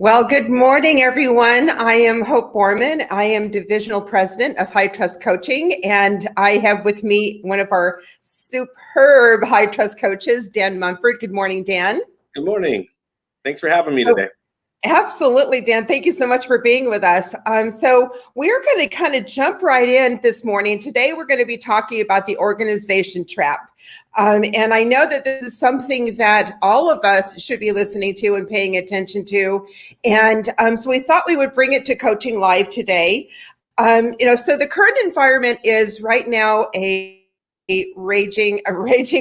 Well, good morning, everyone. I am Hope Bourman. I am Divisional President of High Trust Coaching, and I have with me one of our superb High Trust coaches, Dan Munford. Good morning, Dan. Good morning. Thanks for having me today. Absolutely, Dan. Thank you so much for being with us. So we're going to kind of jump right in this morning. Today, we're going to be talking about the organization trap. And I know that this is something that all of us should be listening to and paying attention to. And so we thought we would bring it to Coaching Live today. So the current environment is right now a raging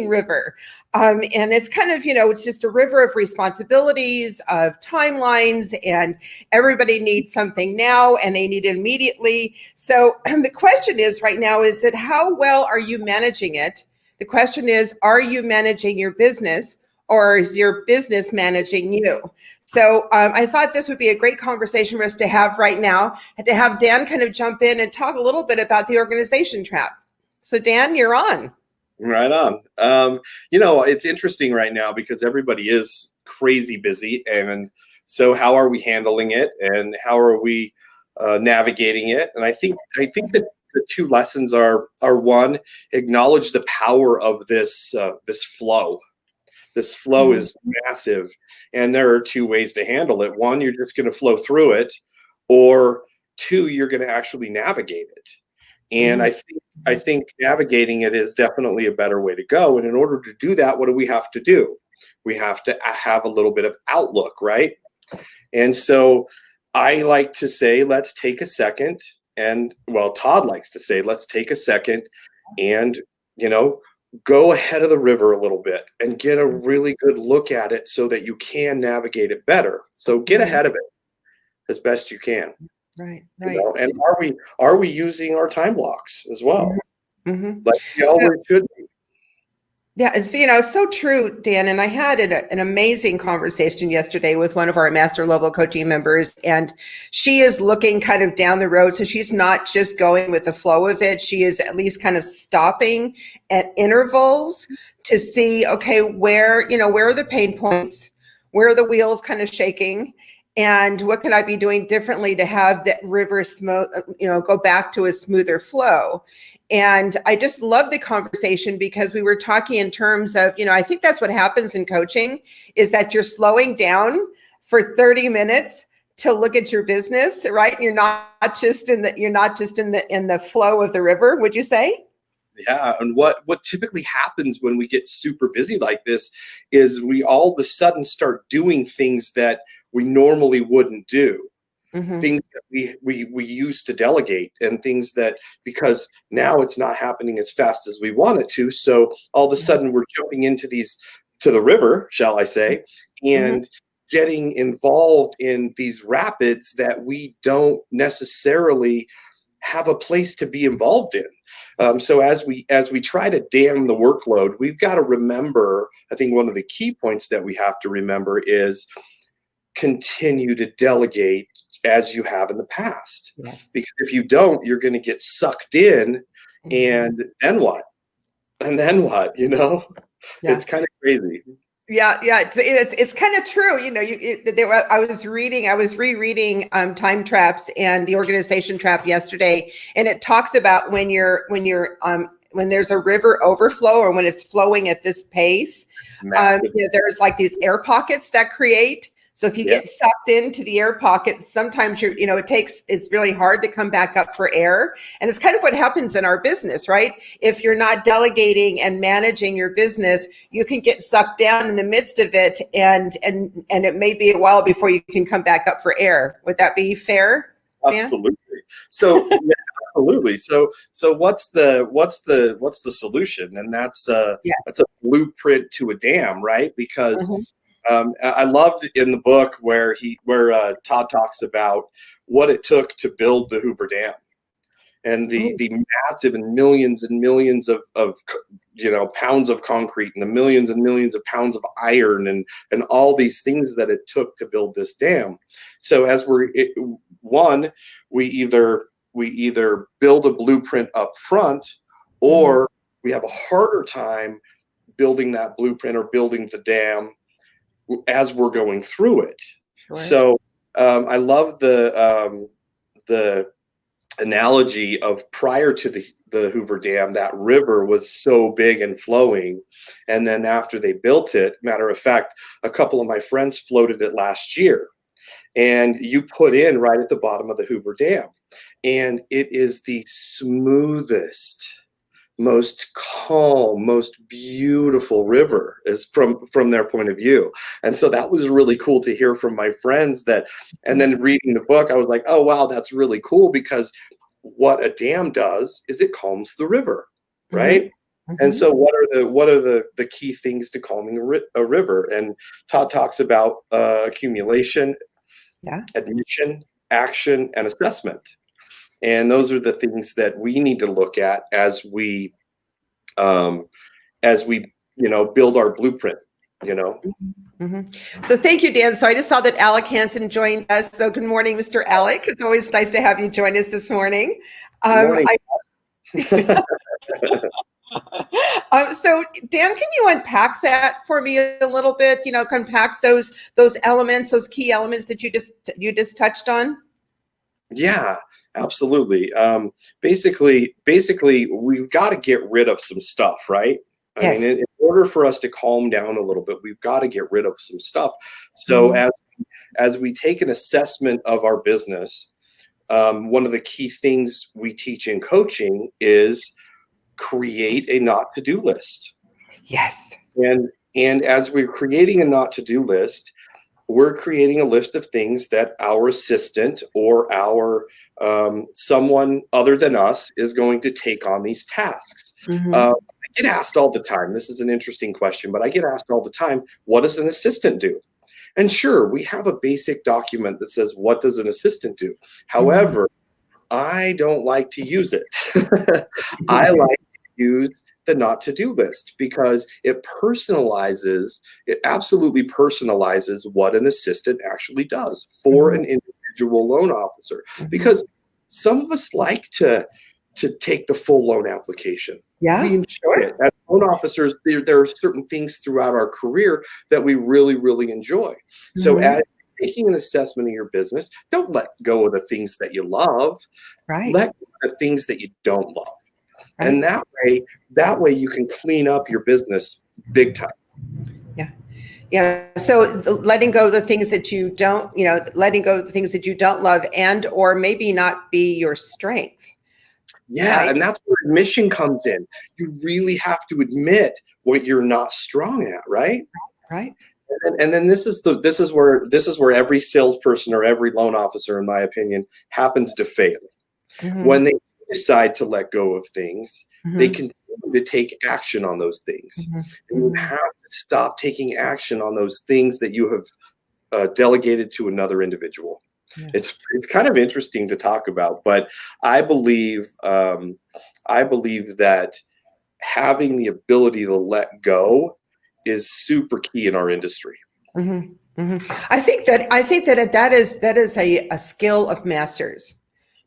river. And it's kind of, it's just a river of responsibilities, of timelines, and everybody needs something now and they need it immediately. So the question is right now is that how well are you managing it? The question is, are you managing your business or is your business managing you? So I thought this would be a great conversation for us to have right now and to have Dan kind of jump in and talk a little bit about the organization trap. So Dan, you're on. Right on. It's interesting right now because everybody is crazy busy. And so how are we handling it and how are we navigating it? And I think that the two lessons are one, acknowledge the power of this flow. This flow is massive. And there are two ways to handle it. One, you're just going to flow through it, or two, you're going to actually navigate it. And I think navigating it is definitely a better way to go. And in order to do that, what do we have to do? We have to have a little bit of outlook, right? And so I like to say, let's take a second. And well, Todd likes to say, let's take a second and, go ahead of the river a little bit and get a really good look at it so that you can navigate it better. So get ahead of it as best you can. Right. And are we using our time blocks as well? Like we always should be. Yeah, it's so true, Dan. And I had an amazing conversation yesterday with one of our master level coaching members, and she is looking kind of down the road. So she's not just going with the flow of it. She is at least kind of stopping at intervals to see, okay, where are the pain points? Where are the wheels kind of shaking? And what can I be doing differently to have that river go back to a smoother flow? And I just love the conversation because we were talking in terms of, I think that's what happens in coaching is that you're slowing down for 30 minutes to look at your business, right? You're not just in the flow of the river, would you say? Yeah, and what typically happens when we get super busy like this is we all of a sudden start doing things that we normally wouldn't do. Things that we used to delegate and things that, because now it's not happening as fast as we want it to. So all of a sudden we're jumping into the river, shall I say, and getting involved in these rapids that we don't necessarily have a place to be involved in. So as we try to dam the workload, we've got to remember, I think one of the key points that we have to remember is continue to delegate as you have in the past. Yes. Because if you don't, you're going to get sucked in and then what? Yeah. It's kind of crazy. Yeah. It's kind of true. I was rereading Time Traps and the Organization Trap yesterday, and it talks about when there's a river overflow or when it's flowing at this pace, there's like these air pockets that create. So if you get sucked into the air pockets, sometimes it's really hard to come back up for air. And it's kind of what happens in our business, right? If you're not delegating and managing your business, you can get sucked down in the midst of it, and it may be a while before you can come back up for air. Would that be fair, Dan? Absolutely. So absolutely. So what's the solution? And that's a blueprint to a dam, right? Because I loved in the book where Todd talks about what it took to build the Hoover Dam and the massive and millions of pounds of concrete and the millions of pounds of iron and all these things that it took to build this dam. So as we either build a blueprint up front, or we have a harder time building that blueprint or building the dam as we're going through it. Sure. So I love the analogy of prior to the Hoover Dam, that river was so big and flowing. And then after they built it, matter of fact, a couple of my friends floated it last year. And you put in right at the bottom of the Hoover Dam. And it is the smoothest, most calm, most beautiful river is from their point of view. And so that was really cool to hear from my friends that, and then reading the book, I was like, oh, wow, that's really cool, because what a dam does is it calms the river, right? Mm-hmm. And so what are the key things to calming a river? And Todd talks about accumulation, admission, action, and assessment. And those are the things that we need to look at as we build our blueprint, So thank you, Dan. So I just saw that Alec Hansen joined us. So good morning, Mr. Alec. It's always nice to have you join us this morning. Good morning. So Dan, can you unpack that for me a little bit? Unpack those elements, those key elements that you just touched on. Yeah, absolutely. Basically, we've got to get rid of some stuff, right? I mean, in order for us to calm down a little bit, we've got to get rid of some stuff. So as we take an assessment of our business, one of the key things we teach in coaching is create a not to-do list. Yes. And as we're creating a not to-do list, we're creating a list of things that our assistant or our someone other than us is going to take on these tasks. I get asked all the time, this is an interesting question, but I get asked all the time, what does an assistant do? And sure, we have a basic document that says, what does an assistant do? However, I don't like to use it. I like to use the not to-do list because it absolutely personalizes what an assistant actually does for an individual loan officer. Because some of us like to take the full loan application. Yeah, we enjoy it. As loan officers, there are certain things throughout our career that we really, really enjoy. So as taking an assessment of your business, don't let go of the things that you love. Right. Let go of the things that you don't love. Right. And that way you can clean up your business big time. Yeah. So letting go of the things that you don't, letting go of the things that you don't love and or maybe not be your strength. Yeah, right? And that's where admission comes in. You really have to admit what you're not strong at, right? Right. And then this is where every salesperson or every loan officer, in my opinion, happens to fail. When they decide to let go of things, they continue to take action on those things. And you have to stop taking action on those things that you have delegated to another individual. Yeah. It's kind of interesting to talk about, but I believe that having the ability to let go is super key in our industry. I think that is a skill of masters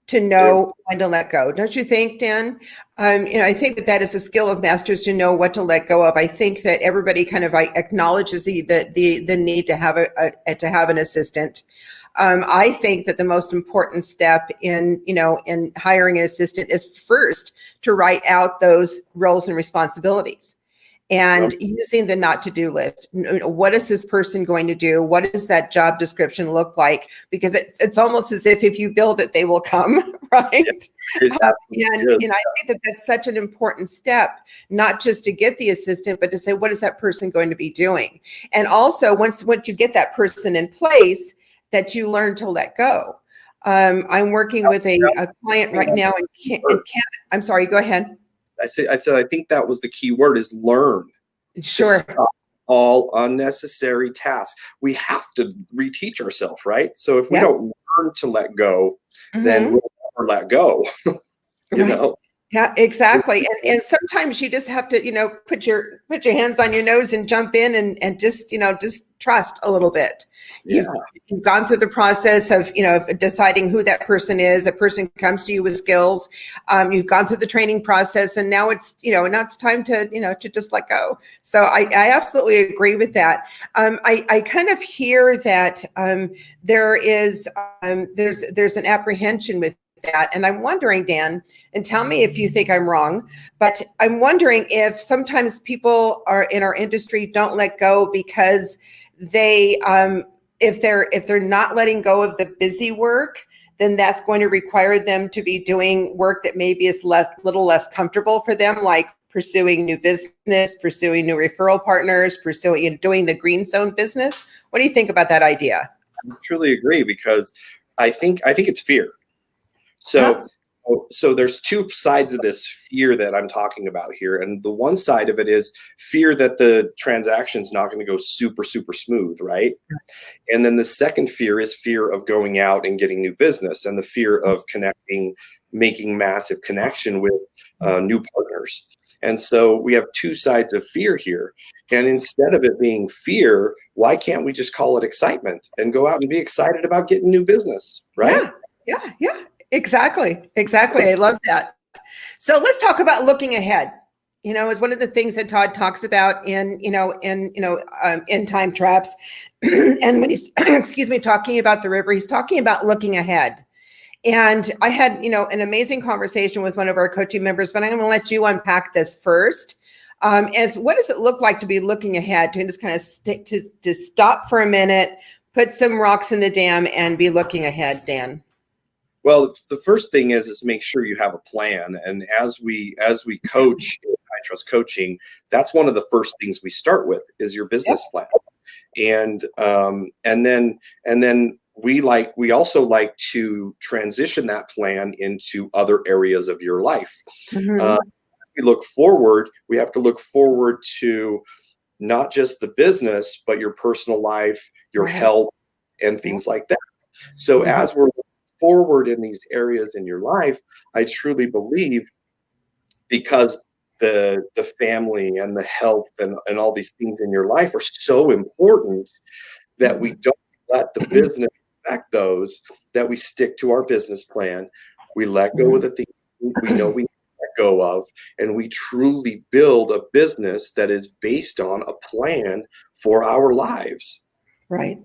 to know when to let go. Don't you think, Dan? I think that is a skill of masters to know what to let go of. I think that everybody kind of acknowledges the need to have an assistant. I think that the most important step in hiring an assistant is first to write out those roles and responsibilities. And using the not to do list. What is this person going to do? What does that job description look like? Because it's almost as if you build it, they will come, right? And I think that that's such an important step, not just to get the assistant, but to say, what is that person going to be doing? And also, once you get that person in place, that you learn to let go. I'm working with a client right now in Canada. I'm sorry, go ahead. I said, I think that was the key word is learn. Sure. Stop all unnecessary tasks. We have to reteach ourselves, right? So if we don't learn to let go, then we'll never let go. you know? Yeah, exactly. And sometimes you just have to, put your hands on your nose and jump in and just trust a little bit. Yeah. You've gone through the process of, of deciding who that person is. The person comes to you with skills. You've gone through the training process, and now it's, now it's time to, to just let go. So I absolutely agree with that. I kind of hear that there's an apprehension with that. And I'm wondering, Dan, and tell me if you think I'm wrong, but I'm wondering if sometimes people are in our industry don't let go because they, if they're not letting go of the busy work, then that's going to require them to be doing work that maybe is little less comfortable for them, like pursuing new business, pursuing new referral partners, doing the green zone business. What do you think about that idea? I truly agree, because I think it's fear. So there's two sides of this fear that I'm talking about here. And the one side of it is fear that the transaction's not going to go super, super smooth, right? And then the second fear is fear of going out and getting new business, and the fear of connecting, making massive connection with new partners. And so we have two sides of fear here. And instead of it being fear, why can't we just call it excitement and go out and be excited about getting new business, right? Yeah. Exactly. I love that. So let's talk about looking ahead. Is one of the things that Todd talks about in time traps. And when he's, talking about the river, he's talking about looking ahead. And I had, an amazing conversation with one of our coaching members, but I'm going to let you unpack this first. As what does it look like to be looking ahead, to just kind of to stop for a minute, put some rocks in the dam, and be looking ahead, Dan? Well, the first thing is make sure you have a plan. And as we coach in high trust coaching, that's one of the first things we start with is your business plan. And then we also like to transition that plan into other areas of your life. We look forward. We have to look forward to not just the business, but your personal life, your health, and things like that. So as we're forward in these areas in your life, I truly believe, because the family and the health and all these things in your life are so important, that we don't let the business affect those, that we stick to our business plan. We let go of the things we know we let go of, and we truly build a business that is based on a plan for our lives. Right.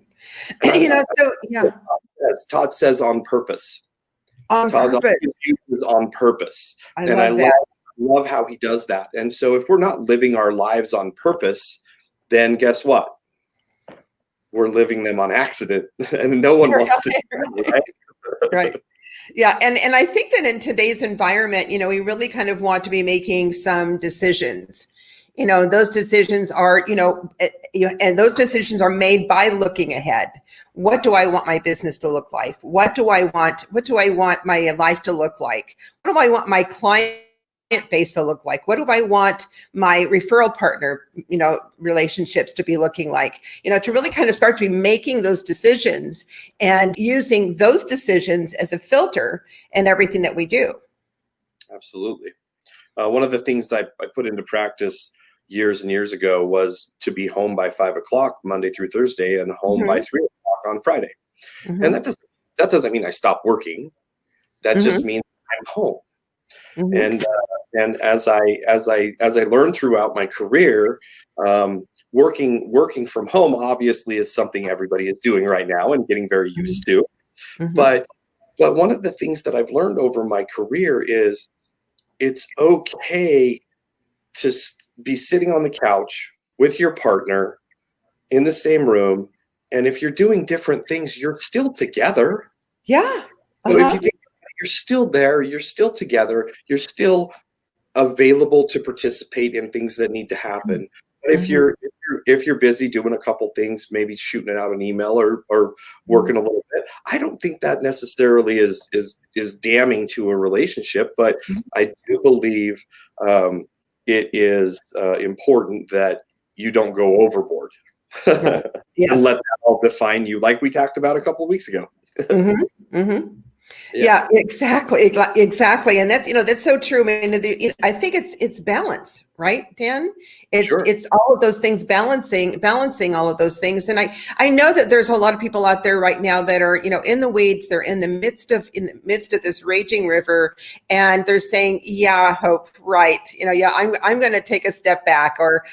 As Todd says, on purpose. On purpose. Uses on purpose. I love how he does that. And so if we're not living our lives on purpose, then guess what? We're living them on accident, and no one wants to do that, right? Right. Yeah. And I think that in today's environment, we really kind of want to be making some decisions. Those decisions are, and those decisions are made by looking ahead. What do I want my business to look like? What do I want my life to look like? What do I want my client base to look like? What do I want my referral partner, relationships to be looking like? To really kind of start to be making those decisions and using those decisions as a filter in everything that we do. Absolutely. One of the things I put into practice years and years ago was to be home by 5 o'clock Monday through Thursday, and home by 3 o'clock on Friday. And that doesn't mean I stop working. That just means I'm home. And as I learned throughout my career, working from home obviously is something everybody is doing right now and getting very used to. But one of the things that I've learned over my career is it's okay to be sitting on the couch with your partner in the same room, and if you're doing different things, you're still together. Yeah. So if you think you're still there, you're still together, you're still available to participate in things that need to happen. But if you're busy doing a couple things, maybe shooting out an email or working a little bit, I don't think that necessarily is damning to a relationship. But I do believe it is important that you don't go overboard. And let that all define you, like we talked about a couple of weeks ago. Yeah, exactly. And that's so true. I mean, I think it's balance, right, Dan? Sure. It's all of those things, balancing all of those things. And I know that there's a lot of people out there right now that are, in the weeds. They're in the midst of this raging river, and they're saying, yeah, Hope, right. Yeah, I'm going to take a step back, or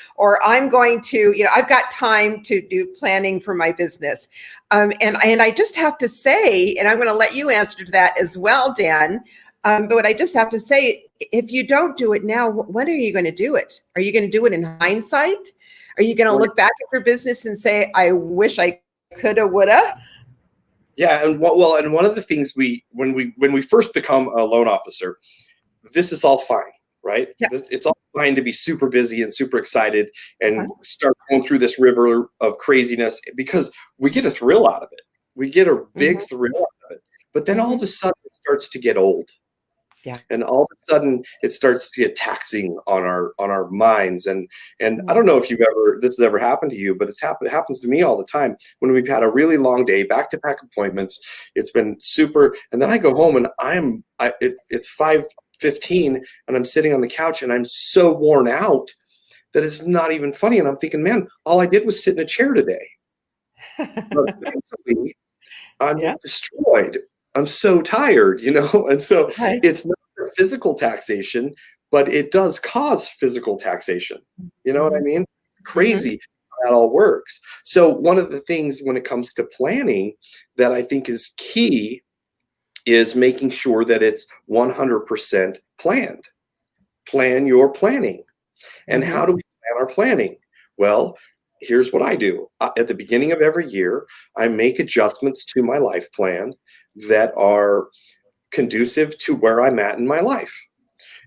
I'm going to, I've got time to do planning for my business. And I just have to say, and I'm going to let you answer to that as well, Dan. But what I just have to say, if you don't do it now, when are you going to do it? Are you going to do it in hindsight? Are you going to look back at your business and say, I wish I coulda, woulda? Yeah, and one of the things when we first become a loan officer, this is all fine, right? Yeah. It's all fine to be super busy and super excited and start going through this river of craziness, because we get a thrill out of it. We get a big thrill out of it. But then all of a sudden it starts to get old. Yeah. And all of a sudden it starts to get taxing on our minds. And I don't know if this has ever happened to you, but it happens to me all the time when we've had a really long day, back-to-back appointments. It's been super. And then I go home and it's 5:15 and I'm sitting on the couch and I'm so worn out that it's not even funny. And I'm thinking, man, all I did was sit in a chair today. But mentally, I'm destroyed. I'm so tired, and so it's not physical taxation, but it does cause physical taxation. You know what I mean? Crazy how that all works. So one of the things when it comes to planning that I think is key is making sure that it's 100% planned. Plan your planning. And how do we plan our planning? Well, here's what I do. At the beginning of every year, I make adjustments to my life plan that are conducive to where I'm at in my life.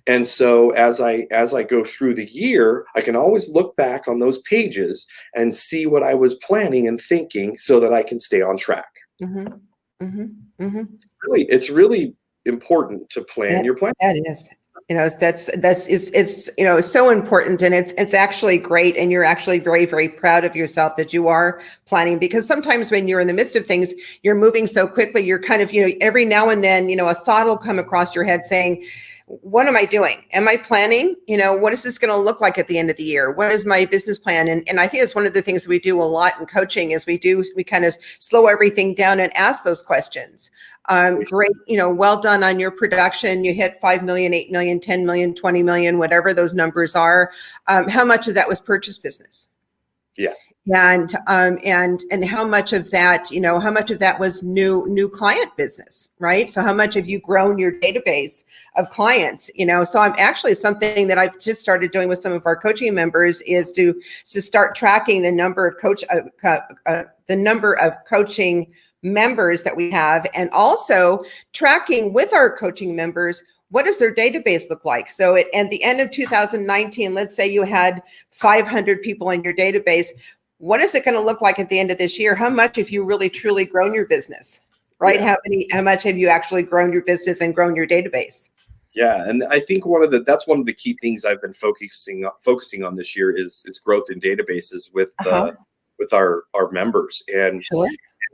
And so as I go through the year, I can always look back on those pages and see what I was planning and thinking so that I can stay on track. It's really important to plan your plan. That is. It's so important, and it's actually great, and you're actually very, very proud of yourself that you are planning, because sometimes when you're in the midst of things, you're moving so quickly, you're kind of, every now and then, a thought will come across your head saying, what am I doing? Am I planning? What is this going to look like at the end of the year? What is my business plan? And I think it's one of the things we do a lot in coaching is we kind of slow everything down and ask those questions. Great, well done on your production. You hit 5 million, 8 million, 10 million, 20 million, whatever those numbers are. How much of that was purchase business? Yeah. And how much of that was new client business, right? So how much have you grown your database of clients? So I'm actually, something that I've just started doing with some of our coaching members is to start tracking the number of coaching members that we have, and also tracking with our coaching members, what does their database look like? So at the end of 2019, let's say you had 500 people in your database. What is it going to look like at the end of this year? How much have you really truly grown your business, right? Yeah. How much have you actually grown your business and grown your database? Yeah, and I think that's one of the key things I've been focusing on this year is growth in databases with our members. And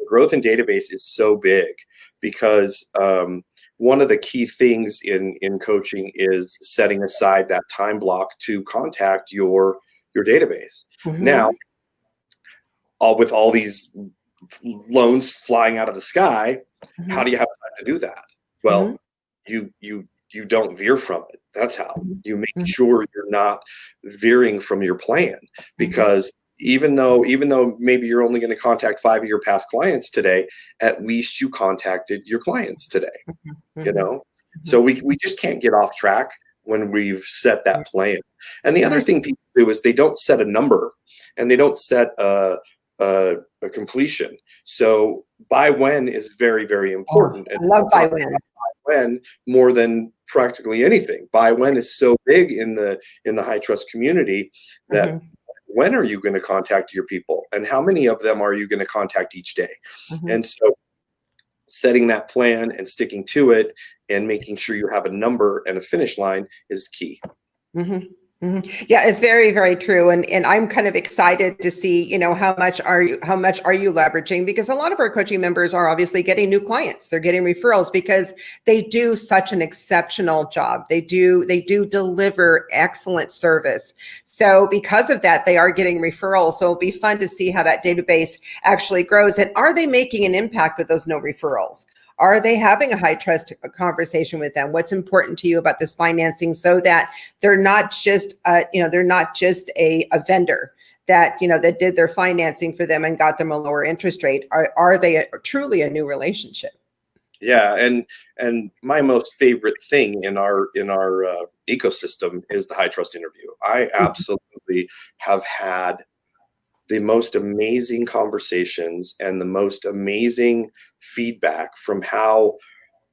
growth in database is so big because one of the key things in coaching is setting aside that time block to contact your database. Now, with all these loans flying out of the sky, how do you have time to do that? Well, you don't veer from it. That's how you make sure you're not veering from your plan, because even though maybe you're only going to contact 5 of your past clients today, at least you contacted your clients today, So we just can't get off track when we've set that plan. And the other thing people do is they don't set a number and they don't set a completion. So by when is very, very important. I love by when. When more than practically anything. By when is so big in the high trust community that when are you going to contact your people, and how many of them are you going to contact each day? And so setting that plan and sticking to it and making sure you have a number and a finish line is key. Mhm. Yeah, it's very, very true. And I'm kind of excited to see, how much are you leveraging? Because a lot of our coaching members are obviously getting new clients. They're getting referrals because they do such an exceptional job. They do deliver excellent service. So because of that, they are getting referrals. So it'll be fun to see how that database actually grows. And are they making an impact with those no referrals? Are they having a high trust conversation with them? What's important to you about this financing, so that they're not just a vendor that did their financing for them and got them a lower interest rate? Are they truly a new relationship? Yeah, and my most favorite thing in our ecosystem is the high trust interview. I absolutely have had the most amazing conversations and the most amazing feedback from how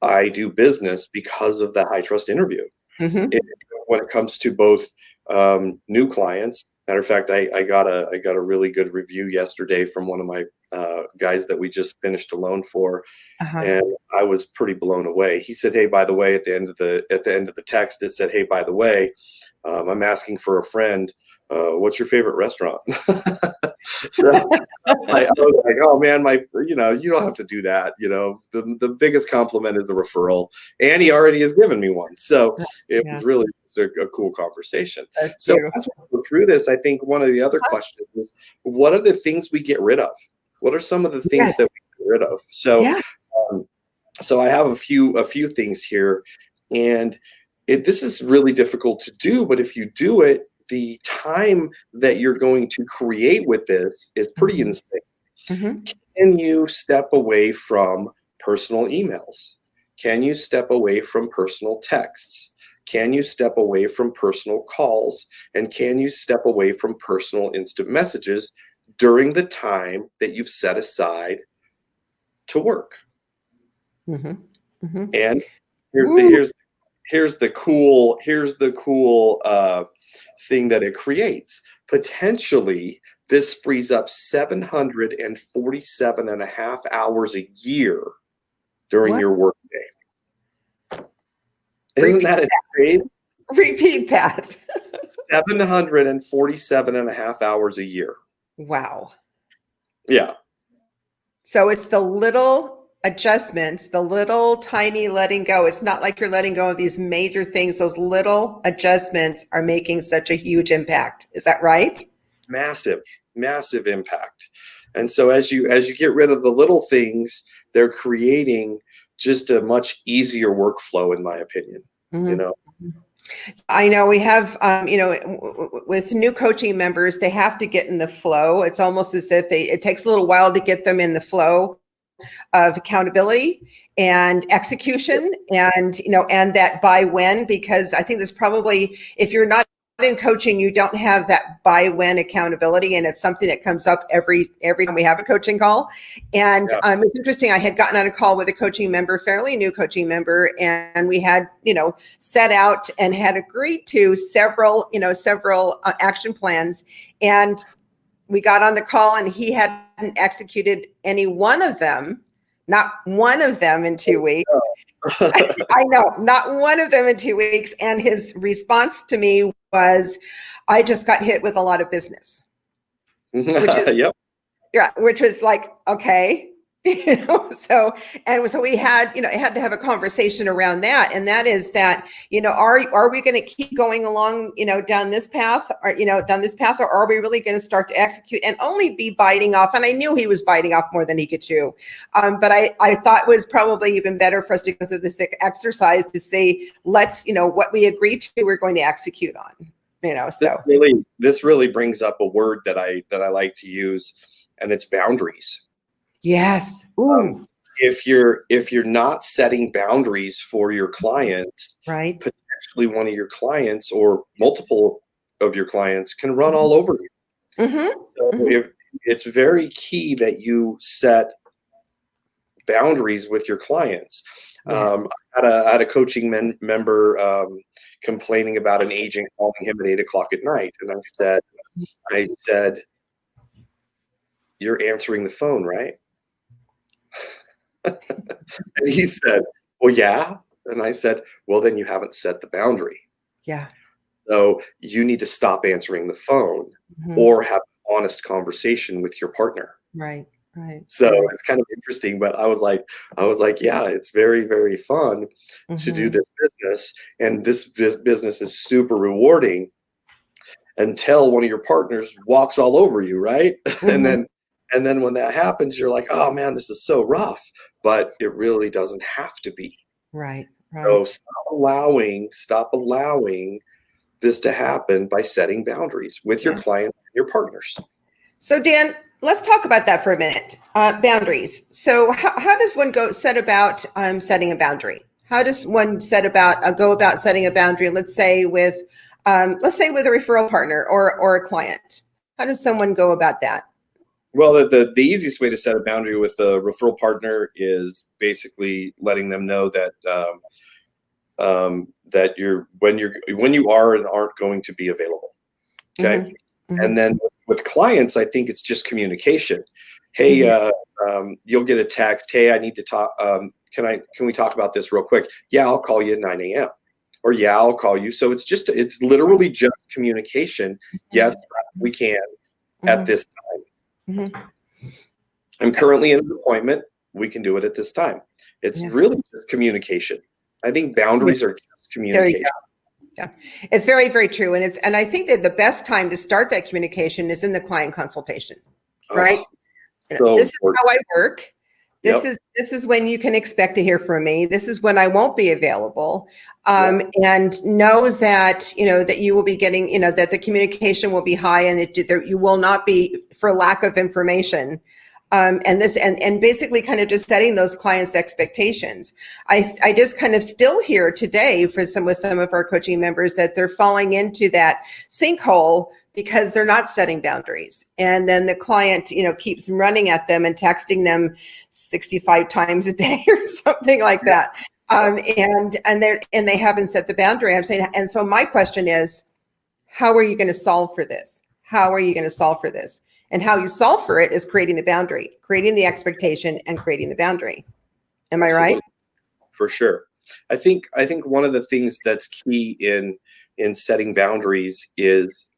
I do business because of the high trust interview. Mm-hmm. It, when it comes to both new clients, matter of fact, I got a really good review yesterday from one of my guys that we just finished a loan for, Uh-huh. and I was pretty blown away. He said, "Hey, by the way," at the end of the text, it said, "Hey, by the way, I'm asking for a friend. What's your favorite restaurant?" So I was like, "Oh man, you don't have to do that. The biggest compliment is the referral, and he already has given me one." So it Yeah, was really just a cool conversation. that's So beautiful. as we go through this, I think one of the other questions is, what are the things we get rid of? What are some of the things that Yes. we get rid of? So Yeah. um, so I have a few things here, and this is really difficult to do, but if you do it, the time that you're going to create with this is pretty Mm-hmm. insane. Mm-hmm. Can you step away from personal emails? Can you step away from personal texts? Can you step away from personal calls? And can you step away from personal instant messages during the time that you've set aside to work? Mm-hmm. Mm-hmm. And here, the, Woo. here's the cool thing that it creates. Potentially, this frees up 747 and a half hours a year during What? your workday. Isn't Repeat that that. insane? Repeat that. 747 and a half hours a year. Wow. Yeah. So it's the little adjustments, the little tiny letting go. It's not like you're letting go of these major things. Those little adjustments are making such a huge impact. Is that right? Massive, massive impact. And so as you get rid of the little things, they're creating just a much easier workflow, in my opinion. You Mhm. know, I know we have, with new coaching members, they have to get in the flow. It's almost as if it takes a little while to get them in the flow of accountability and execution, and that by when, because I think there's probably, if you're not in coaching, you don't have that by when accountability, and it's something that comes up every time we have a coaching call. And yeah, it's interesting, I had gotten on a call with a coaching member, fairly new coaching member, and we had set out and had agreed to several action plans. And we got on the call and he hadn't executed any one of them, not one of them in 2 weeks. I know, not one of them in 2 weeks. And his response to me was, I just got hit with a lot of business, which is, yep. yeah, which was like, okay. So we had, it had to have a conversation around that. And that is that, are we going to keep going along, down this path, or are we really going to start to execute and only be biting off? And I knew he was biting off more than he could chew. But I thought it was probably even better for us to go through this exercise to say, let's, what we agreed to, we're going to execute on, so. This really brings up a word that I like to use, and it's boundaries. Yes. Um, Ooh. if you're not setting boundaries for your clients, Right. potentially one of your clients or multiple of your clients can run all over you. Mm-hmm. So Mm-hmm. if it's very key that you set boundaries with your clients. Yes. I had a coaching member complaining about an agent calling him at 8 o'clock at night, and I said, "You're answering the phone, right?" And he said, "Well, yeah." And I said, "Well, then you haven't set the boundary." Yeah. So you need to stop answering the phone or have an honest conversation with your partner. Right. Right. So it's kind of interesting, but I was like, yeah, it's very, very fun to do this business. And this business is super rewarding until one of your partners walks all over you, right? And then when that happens, you're like, oh man, this is so rough, but it really doesn't have to be. Right. So stop allowing this to happen by setting boundaries with your clients and your partners. So Dan, let's talk about that for a minute. Boundaries. So how does one set about setting a boundary? How does one go about setting a boundary? Let's say with a referral partner or a client. How does someone go about that? Well, the easiest way to set a boundary with a referral partner is basically letting them know that that when you are and aren't going to be available. Okay. And then with clients, I think it's just communication. Hey, you'll get a text. Hey, I need to talk. Can we talk about this real quick? Yeah, I'll call you at 9 a.m. Or yeah, I'll call you. So it's literally just communication. Yes, we can at this time. I'm currently in an appointment. We can do it at this time. It's really just communication. I think boundaries are just communication. Yeah, it's very, very true. And I think that the best time to start that communication is in the client consultation, right? This is how I work. This is when you can expect to hear from me. This is when I won't be available. And know that, that you will be getting, that the communication will be high and that you will not be for lack of information. And basically kind of just setting those clients' expectations. I just kind of still hear today with some of our coaching members that they're falling into that sinkhole because they're not setting boundaries. And then the client, keeps running at them and texting them 65 times a day or something like that. And they haven't set the boundary. I'm saying, and so my question is, how are you going to solve for this? How are you going to solve for this? And how you solve for it is creating the boundary, creating the expectation, and creating the boundary. Am I right? For sure. I think one of the things that's key in setting boundaries is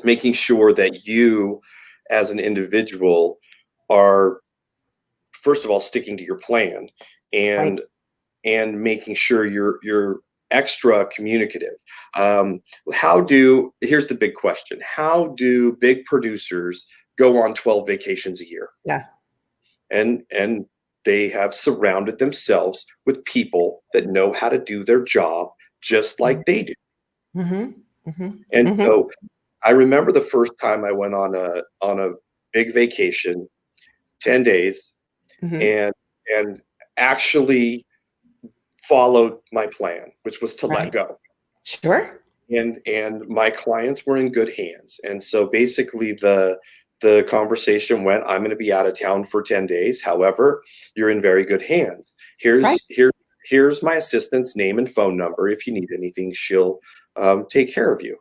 making sure that you, as an individual, are first of all sticking to your plan and making sure you're extra communicative. Here's the big question. How do big producers go on 12 vacations a year? Yeah. And they have surrounded themselves with people that know how to do their job just like they do. So I remember the first time I went on a big vacation, 10 days, and actually followed my plan, which was to let go. Sure. And my clients were in good hands. And so basically the conversation went, I'm going to be out of town for 10 days. However, you're in very good hands. Here's my assistant's name and phone number. If you need anything, she'll take care of you.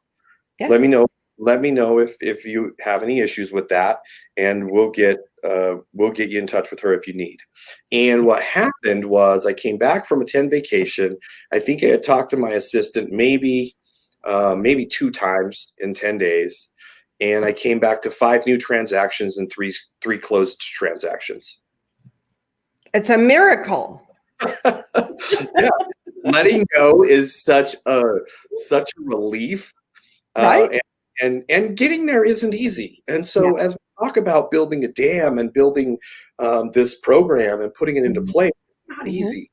Yes. Let me know if you have any issues with that, and we'll get you in touch with her if you need. And what happened was I came back from a 10 vacation. I think I had talked to my assistant maybe 2 times in 10 days. And I came back to 5 new transactions and three closed transactions. It's a miracle. Yeah. Letting go is such a relief. Right. And getting there isn't easy. And so as we talk about building a dam and building this program and putting it into place, it's not easy.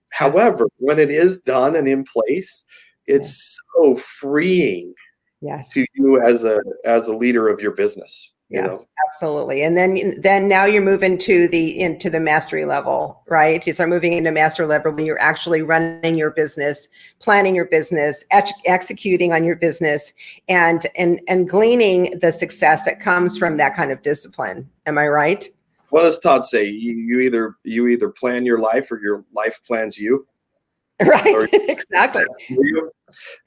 However, when it is done and in place, it's so freeing to you as a leader of your business. Yes, absolutely. And then now you're moving into the mastery level, right? You start moving into master level when you're actually running your business, planning your business, executing on your business, and gleaning the success that comes from that kind of discipline. Am I right? What does Todd say? You either plan your life or your life plans you. Right. Exactly.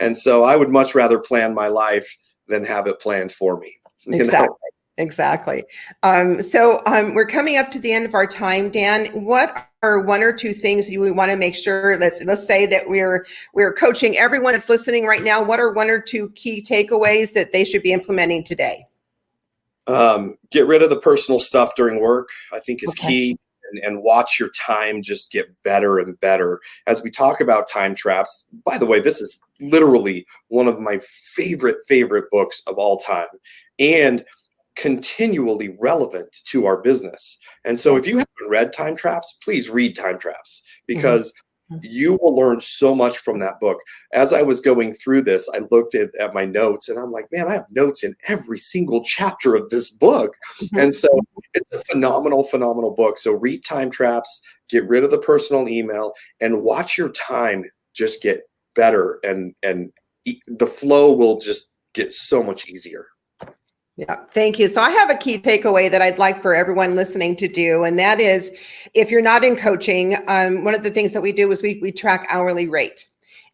And so I would much rather plan my life than have it planned for me. Exactly. Exactly. We're coming up to the end of our time, Dan. What are one or two things you want to make sure? Let's say that we're coaching everyone that's listening right now. What are one or two key takeaways that they should be implementing today? Get rid of the personal stuff during work, I think is Okay. key. And watch your time just get better and better. As we talk about time traps, by the way, this is literally one of my favorite books of all time, and continually relevant to our business. And so if you haven't read Time Traps, please read Time Traps, because you will learn so much from that book. As I was going through this, I looked at my notes and I'm like, man, I have notes in every single chapter of this book. And so it's a phenomenal book. So read Time Traps, get rid of the personal email, and watch your time just get better, and the flow will just get so much easier. Yeah, thank you. So I have a key takeaway that I'd like for everyone listening to do, and that is, if you're not in coaching, one of the things that we do is we track hourly rate.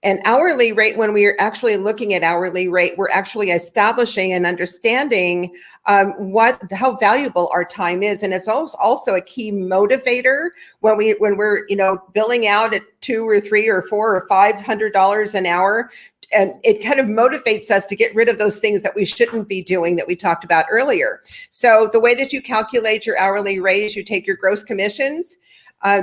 And hourly rate, when we are actually looking at hourly rate, we're actually establishing and understanding how valuable our time is, and it's also a key motivator when we're billing out at $2 or $3 or $4 or $500 an hour. And it kind of motivates us to get rid of those things that we shouldn't be doing that we talked about earlier. So the way that you calculate your hourly rate is you take your gross commissions,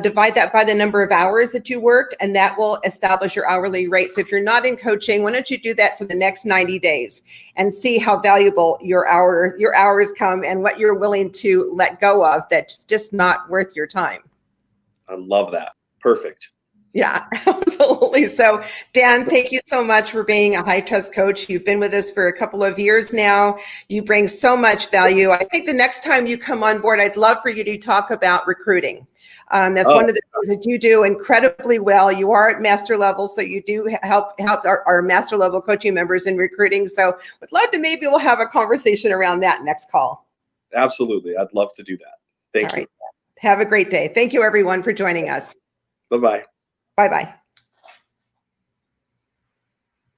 divide that by the number of hours that you worked, and that will establish your hourly rate. So if you're not in coaching, why don't you do that for the next 90 days and see how valuable your hours come and what you're willing to let go of that's just not worth your time. I love that. Perfect. Yeah, absolutely. So, Dan, thank you so much for being a high trust coach. You've been with us for a couple of years now. You bring so much value. I think the next time you come on board, I'd love for you to talk about recruiting. That's one of the things that you do incredibly well. You are at master level, so you do help our master level coaching members in recruiting. So would love to, maybe we'll have a conversation around that next call. Absolutely. I'd love to do that. Thank you. Right. Have a great day. Thank you, everyone, for joining us. Bye-bye. Bye-bye.